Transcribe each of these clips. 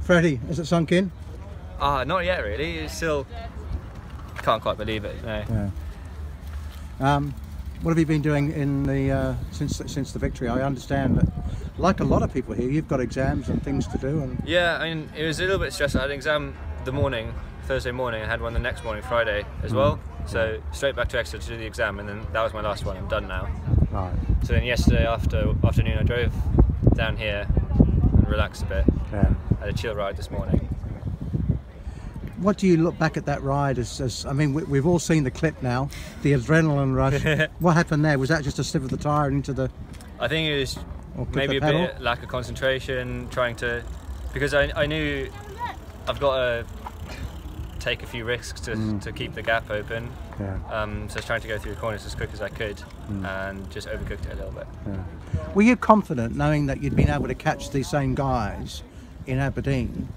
Freddie, has it sunk in? Not yet really. It's still can't quite believe it. No. Yeah. What have you been doing in the since the victory? I understand that, like a lot of people here, you've got exams and things to do. And yeah, I mean, it was a little bit stressful. I had an exam the morning, Thursday morning. I had one the next morning, Friday as well. So straight back to Exeter to do the exam, and then that was my last one. I'm done now. Right. So then yesterday afternoon, I drove down here and relaxed a bit. Yeah. Had a chill ride this morning. What do you look back at that ride as I mean, we've all seen the clip now, the adrenaline rush. What happened there? Was that just a slip of the tyre into the... I think it was maybe a bit lack of concentration, because I knew I've got to take a few risks to keep the gap open. Yeah. So I was trying to go through the corners as quick as I could and just overcooked it a little bit. Yeah. Were you confident knowing that you'd been able to catch these same guys in Aberdeen,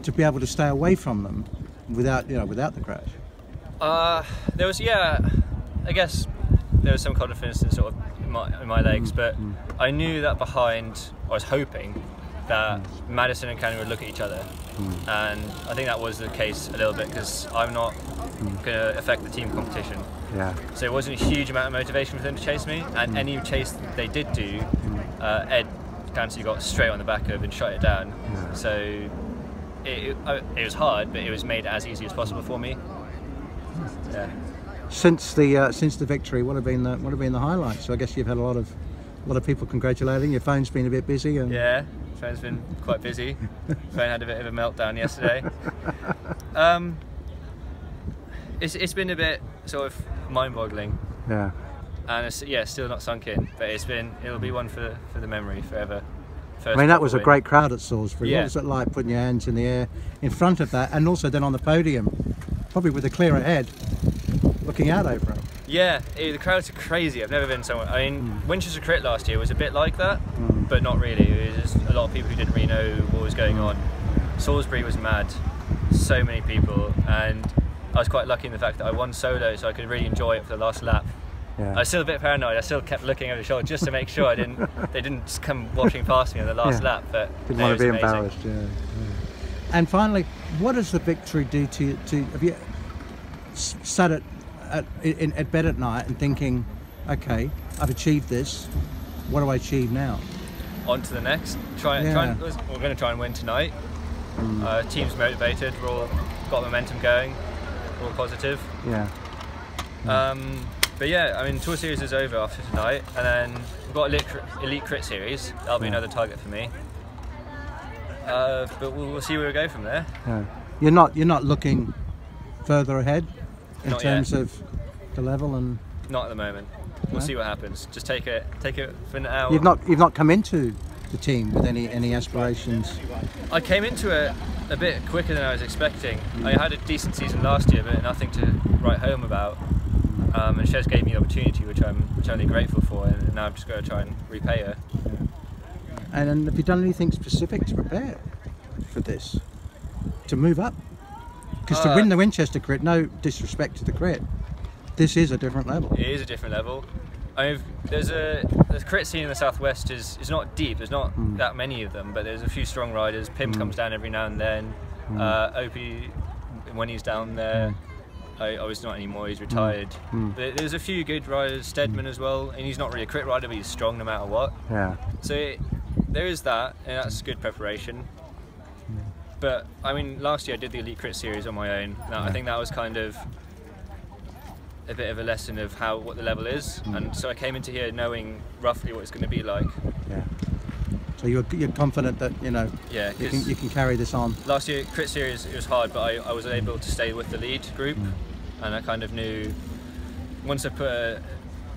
to be able to stay away from them without the crash? There was, I guess there was some confidence in sort of in my legs, but I knew that behind, I was hoping that Madison and Canning would look at each other, and I think that was the case a little bit, because I'm not going to affect the team competition. Yeah. So it wasn't a huge amount of motivation for them to chase me, and any chase they did do, Ed Clancy got straight on the back of and shut it down. Yeah. So it was hard, but it was made as easy as possible for me. Yeah. Since the victory, what have been the highlights? So I guess you've had a lot of people congratulating. Your phone's been a bit busy. And... Yeah, phone's been quite busy. Phone had a bit of a meltdown yesterday. It's been a bit sort of mind-boggling. Yeah. And it's still not sunk in, but it'll be one for the memory forever. I mean, that was a great crowd at Salisbury. Yeah. What was it like putting your hands in the air in front of that, and also then on the podium, probably with a clearer head, looking out over it? Yeah, the crowds are crazy. I've never been somewhere. I mean, Winchester Crit last year was a bit like that, but not really. It was just a lot of people who didn't really know what was going on. Salisbury was mad, so many people, and I was quite lucky in the fact that I won solo, so I could really enjoy it for the last lap. Yeah. I was still a bit paranoid. I still kept looking over the shoulder just to make sure they didn't just come washing past me on the last lap. But didn't want to be embarrassed. Yeah. And finally, what does the victory do to you? Have you sat at bed at night and thinking, okay, I've achieved this. What do I achieve now? On to the next. We're going to try and win tonight. Team's motivated. We're all got momentum going. We're all positive. Yeah. But yeah, I mean, Tour Series is over after tonight, and then we've got Elite Crit Series. That'll be another target for me. But we'll see where we go from there. Yeah. You're not looking further ahead in terms of the level, and not at the moment. We'll see what happens. Just take it for now. You've not come into the team with any aspirations. I came into it a bit quicker than I was expecting. I had a decent season last year, but nothing to write home about. And Scheske gave me the opportunity, which I'm really grateful for, and now I'm just going to try and repay her. And have you done anything specific to prepare for this? To move up? Because to win the Winchester Crit, no disrespect to the Crit, this is a different level. It is a different level. I mean, the crit scene in the southwest is not deep. There's not that many of them, but there's a few strong riders. Pim comes down every now and then. Opie, when he's down there. I was not anymore, he's retired. But there's a few good riders, Steadman as well, and he's not really a crit rider, but he's strong no matter what. Yeah. So there is that, and that's good preparation. But I mean, last year I did the Elite Crit Series on my own. Now, I think that was kind of a bit of a lesson of what the level is, and so I came into here knowing roughly what it's going to be like. Yeah. So you're confident that you can carry this on. Last year Crit Series it was hard, but I was able to stay with the lead group, and I kind of knew once I put a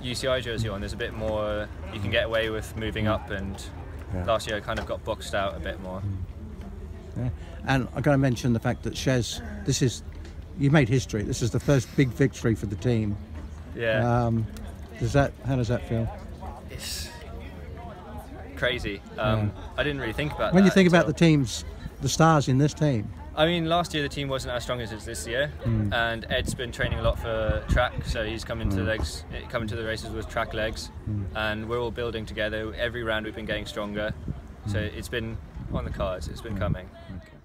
UCI jersey on, there's a bit more you can get away with moving up, and last year I kind of got boxed out a bit more. Yeah. And I've got to mention the fact that Scheske, you made history. This is the first big victory for the team. Yeah. How does that feel? It's crazy. I didn't really think about that. When you think about the stars in this team. I mean, last year the team wasn't as strong as it is this year, and Ed's been training a lot for track, so he's coming to the races with track legs, and we're all building together. Every round we've been getting stronger, so it's been on the cards. It's been coming. Okay.